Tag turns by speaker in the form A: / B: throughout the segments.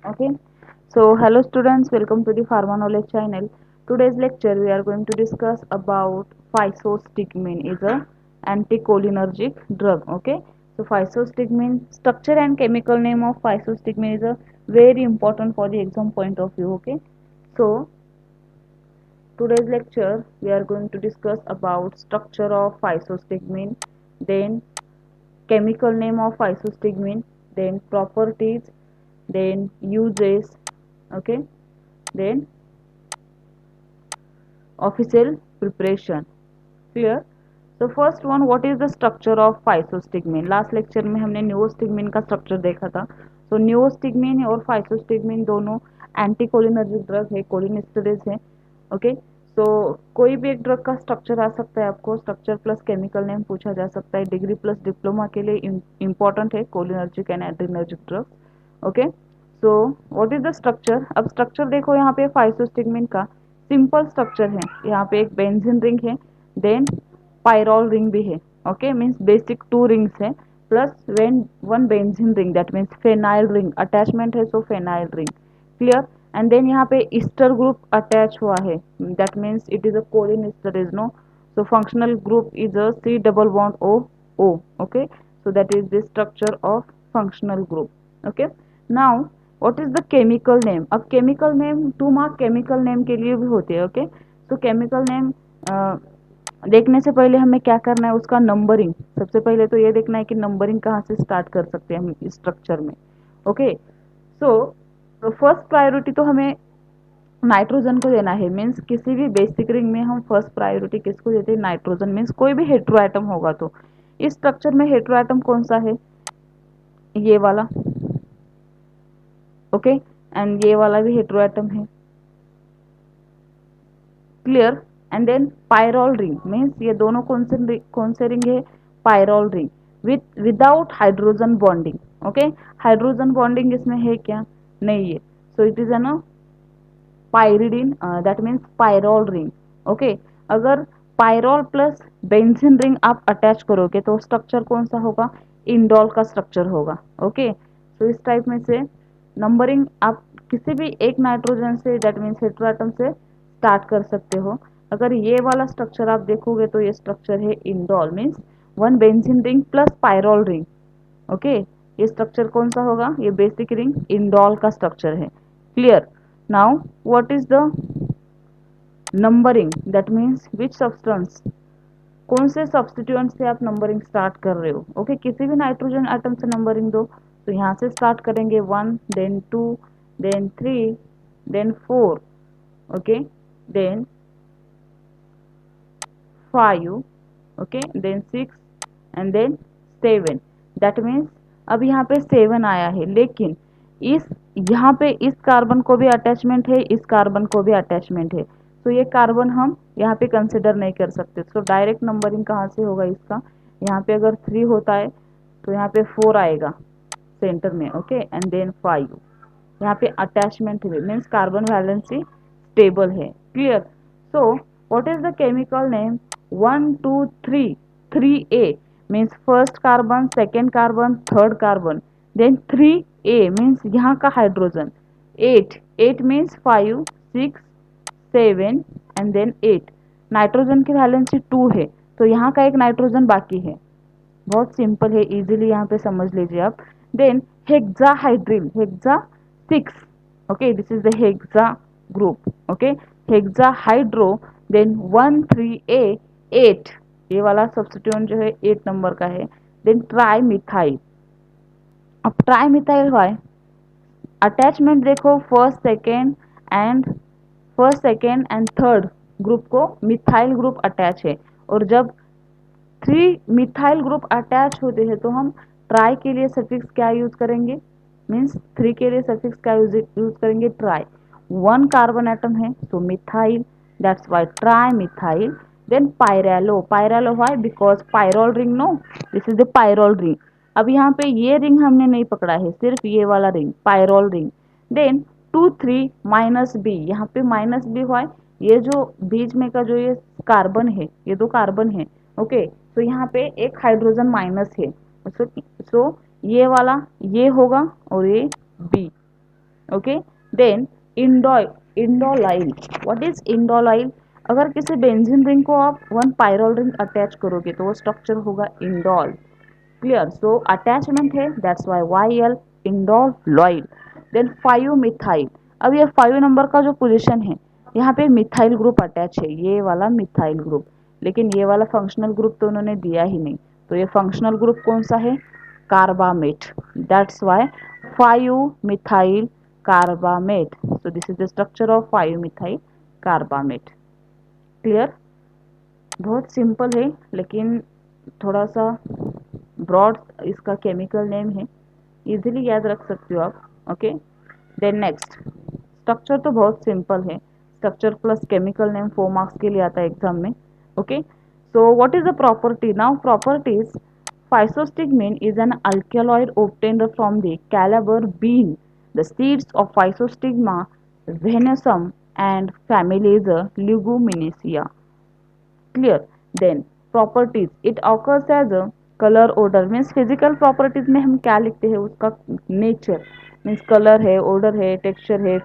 A: Okay, so hello students, welcome to the Pharma Knowledge channel. Today's lecture we are going to discuss about physostigmine is a anticholinergic drug. Okay, so physostigmine structure and chemical name of physostigmine is a very important for the exam point of view. Okay, so today's lecture we are going to discuss about structure of physostigmine, then chemical name of physostigmine, then properties, then uses, okay, then official preparation. Clear? So first one, what is the structure of physostigmine? Last lecture में हमने न्यूओस्टिग्मिन का structure देखा था. तो न्यूओस्टिग्मिन और फाइसोस्टिग्मिन दोनों anticholinergic drug है, cholinesterase है. ओके, सो कोई भी एक ड्रग का स्ट्रक्चर आ सकता है, आपको स्ट्रक्चर प्लस केमिकल नेम पूछा जा सकता है. डिग्री प्लस डिप्लोमा के लिए इंपॉर्टेंट है cholinergic and adrenergic drug. Okay, so what is the structure? अब स्ट्रक्चर देखो यहाँ पे फाइसोस्टिग्मिन का सिंपल स्ट्रक्चर है. यहाँ पे एक बेंजीन रिंग है, देन पायरॉल रिंग भी है. Okay, means basic two rings है plus when one benzene ring, that means phenyl ring attachment है, so phenyl ring. Clear? And then यहाँ पे ईस्टर ग्रुप अटैच हुआ है, that means it is a choline ester is no. so functional group is a C double bond O O. Okay, so that is the structure of functional group. Okay, now what is the chemical name? अब chemical name 2 mark chemical name के लिए भी होते हैं. Okay, तो chemical name देखने से पहले हमें क्या करना है, उसका नंबरिंग. सबसे पहले तो ये देखना है कि नंबरिंग कहाँ से स्टार्ट कर सकते हैं हम इस स्ट्रक्चर में. ओके, सो फर्स्ट प्रायोरिटी तो हमें नाइट्रोजन को देना है. मीन्स किसी भी बेसिक रिंग में हम फर्स्ट प्रायोरिटी किसको देते हैं? नाइट्रोजन. मीन्स कोई भी हेट्रो एटम होगा तो इस स्ट्रक्चर में हेट्रो एटम कौन सा है? ये वाला. ओके, एंड ये वाला भी हेट्रो एटम है. Clear? And then pyrrole ring means ये दोनों कौन से रिंग है? Pyrrole ring with without hydrogen bonding. Okay, hydrogen bonding इसमें है क्या? नहीं है. So it is an pyridine, that means pyrrole ring. Okay, अगर पायरॉल प्लस बेंजीन रिंग आप अटैच करोगे तो स्ट्रक्चर कौन सा होगा? इंडोल का स्ट्रक्चर होगा. ओके, तो इस टाइप में से नंबरिंग आप किसी भी एक नाइट्रोजन से, दैट मीन्स हेट्रोएटम से स्टार्ट कर सकते हो. अगर ये वाला स्ट्रक्चर आप देखोगे तो ये स्ट्रक्चर है indole, means one benzene ring plus pyrrole ring. Okay, ये स्ट्रक्चर कौन सा होगा? ये बेसिक रिंग इंडोल का स्ट्रक्चर है. Clear? Now what is the numbering? That means which substance, कौन से सब्स्टिट्यूएंट से आप नंबरिंग स्टार्ट कर रहे हो? ओके, किसी भी नाइट्रोजन एटम से नंबरिंग दो. तो यहाँ से स्टार्ट करेंगे 1, then 2, then 3, then 4. Okay, then 5, okay, then 6 and then 7. That means अब यहाँ पे 7 आया है, लेकिन इस यहाँ पे इस कार्बन को भी अटैचमेंट है, इस कार्बन को भी अटैचमेंट है. तो ये कार्बन हम यहाँ पे कंसिडर नहीं कर सकते. तो डायरेक्ट नंबरिंग कहाँ से होगा इसका? यहाँ पे अगर 3 होता है तो यहाँ पे 4 आएगा सेंटर में. Okay, and then 5. यहाँ पे अटैचमेंट है, मीन्स कार्बन वैलेंसी स्टेबल है. Clear? So what is the chemical name? 1 2 3, 3A means first carbon, second carbon, third carbon, then 3A means यहाँ का hydrogen. 8, 8 means 5 6 7 and then 8. Nitrogen की valency 2 है, तो यहाँ का एक नाइट्रोजन बाकी है. बहुत सिंपल है, इजीली यहाँ पे समझ लीजिए आप. Then hexahydryl, hexa 6. Okay, this is the hexa group. Okay, hexahydro, then 1 3A 8. ये वाला सब्स्टिट्यूएंट जो है 8 नंबर का है. Then trimethyl. अब ट्राई मिथाइल है, अटैचमेंट देखो and first second and third group को मिथाइल ग्रुप अटैच है. और जब 3 मिथाइल ग्रुप अटैच होते हैं तो हम ट्राई के लिए सफिक्स क्या यूज करेंगे? मीन्स 3 के लिए सफिक्स क्या यूज करेंगे? ट्राई. 1 कार्बन एटम है तो methyl, that's why tri methyl. Then pyrrolo, pyrrolo why? Because pyrrole ring, no, this is the pyrrole ring. अब यहाँ पे ये रिंग हमने नहीं पकड़ा है, सिर्फ ये वाला ring, pyrrole ring. Then 2 3 minus B, यहाँ पे माइनस बी हुआ है. ये जो बीच में का जो ये कार्बन है, ये दो कार्बन है. ओके, तो यहाँ पे एक हाइड्रोजन माइनस है. सो ये वाला ये होगा और ये B. Okay. Then indolyl, what is indolyl? अगर किसी बेंजीन रिंग को आप वन पायरोल रिंग अटैच करोगे तो वो स्ट्रक्चर होगा इंडोल। क्लियर? सो अटैचमेंट है, that's why Y L, indoloid. Then 5 methyl, अब ये 5 नंबर का जो पोजीशन है यहाँ पे मिथाइल ग्रुप अटैच है, ये वाला मिथाइल ग्रुप, लेकिन ये वाला फंक्शनल ग्रुप तो उन्होंने दिया ही नहीं, तो ये फंक्शनल ग्रुप कौन सा है? Carbamate, that's why 5 methyl carbamate. so this is the structure of 5 methyl carbamate। Clear? बहुत सिंपल है, लेकिन थोड़ा सा ब्रॉड इसका केमिकल नेम है, इजीली याद रख सकते हो आप। ओके। देन नेक्स्ट, स्ट्रक्चर तो बहुत सिंपल है, structure plus chemical name 4 marks के लिए आता है एग्जाम में। Okay. So what is the property? Now properties, physostigmine is an alkaloid obtained from the calabar bean. The seeds of Physostigma venenosum and family is Leguminosae। Clear? Then properties, it occurs as a colour odour, means physical properties में हम क्या लिखते हैं? उसका nature, means colour है, odour है, texture है,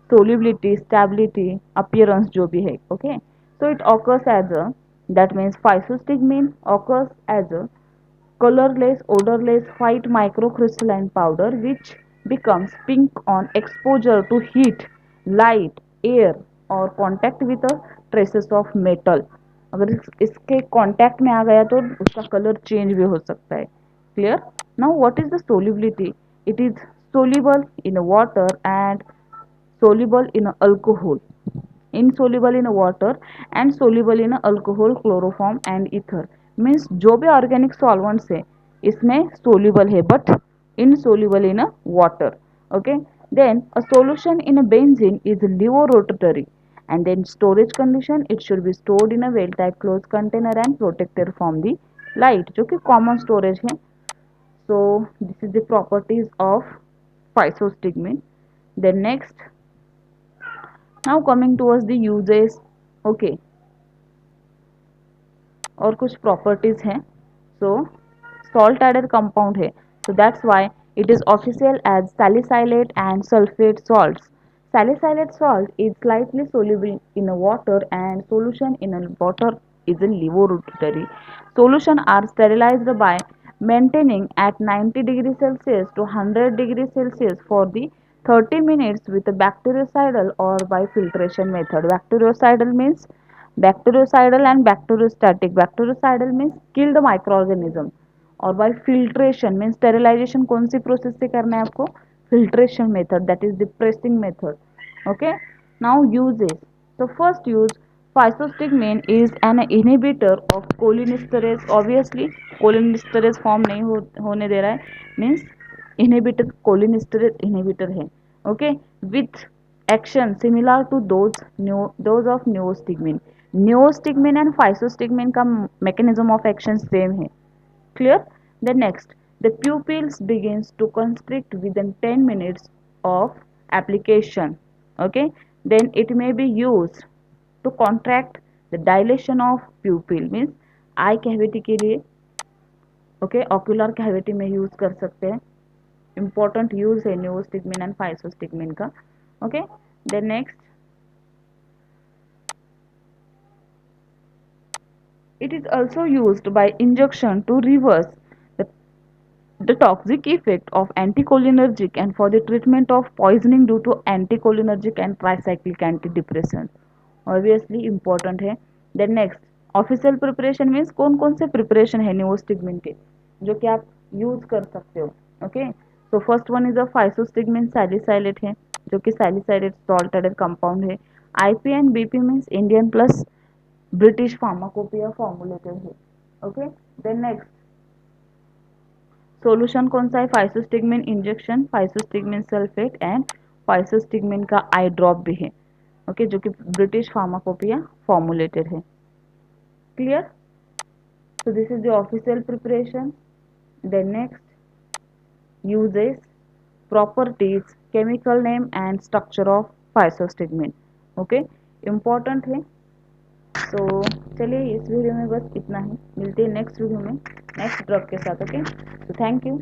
A: solubility, stability, appearance जो भी है। Okay. So it occurs as a, that means physostigmine occurs as a colorless, odorless white microcrystalline powder which becomes pink on exposure to heat, light, air or contact with a traces of metal। अगर इसके contact में आ गया तो उसका colour change भी हो सकता है। Clear? Now what is the solubility? It is soluble in water and soluble in alcohol, insoluble in water and soluble in alcohol, chloroform and ether। Means जो भी ऑर्गेनिक सॉल्वेंट्स है इसमें सोल्यूबल है but insoluble in a water। okay, then a solution in a benzene is levorotatory, and then storage condition, it should be stored in a well tight closed container and protected from the light, जो कि common storage है। so this is the properties of physostigmine। then next, now coming towards the uses। okay, और कुछ properties हैं। सो salt added compound है, so that's why it is official as salicylate and sulfate salts। Salicylate salt is slightly soluble in a water and solution in a water is in levorotatory। Solution are sterilized by maintaining at 90 degrees Celsius to 100 degrees Celsius for the 30 minutes with a bactericidal or by filtration method। Bactericidal means bactericidal and bacteriostatic। Bactericidal means kill the microorganism और by filtration means sterilization कौन सी process से करना है आपको? filtration method, that is the pressing method। okay, now uses। so first use, physostigmine is an inhibitor of cholinesterase। obviously cholinesterase form नहीं होने दे रहा है, means inhibitor, cholinesterase inhibitor है। okay, with action similar to those of neostigmine। neostigmine and physostigmine का mechanism of action same है। clear? The next, the pupils begins to constrict within 10 minutes of application। okay, then it may be used to contract the dilation of pupil, means eye cavity के लिए। okay, ocular cavity में use कर सकते हैं। important use है neostigmine and physostigmine का। okay, then next, it is also used by injection to reverse the the toxic effect of anticholinergic and for the treatment of poisoning due to anticholinergic and tricyclic antidepressant। obviously important है। then next, official preparation means कौन कौन से preparation है neostigmine के जो कि आप use कर सकते हो। Okay, so first one is a physostigmine salicylate है जो कि सैलिसाइलेट सॉल्ट एडेड कंपाउंड है। IP and BP means Indian plus British pharmacopoeia formulated है। ओके, देन नेक्स्ट, सॉल्यूशन कौन सा है? Physostigmine injection, physostigmine sulphate and physostigmine का eye drop भी है। ओके, जो कि ब्रिटिश फार्माकोपिया फॉर्मुलेटेड है। Clear? So this is the official preparation. Then next, uses, properties, chemical name and structure of फाइसोस्टिग्मिन। Okay, important है। तो चलिए इस वीडियो में बस इतना ही, मिलते हैं नेक्स्ट वीडियो में नेक्स्ट ड्रग के साथ। ओके, तो थैंक यू।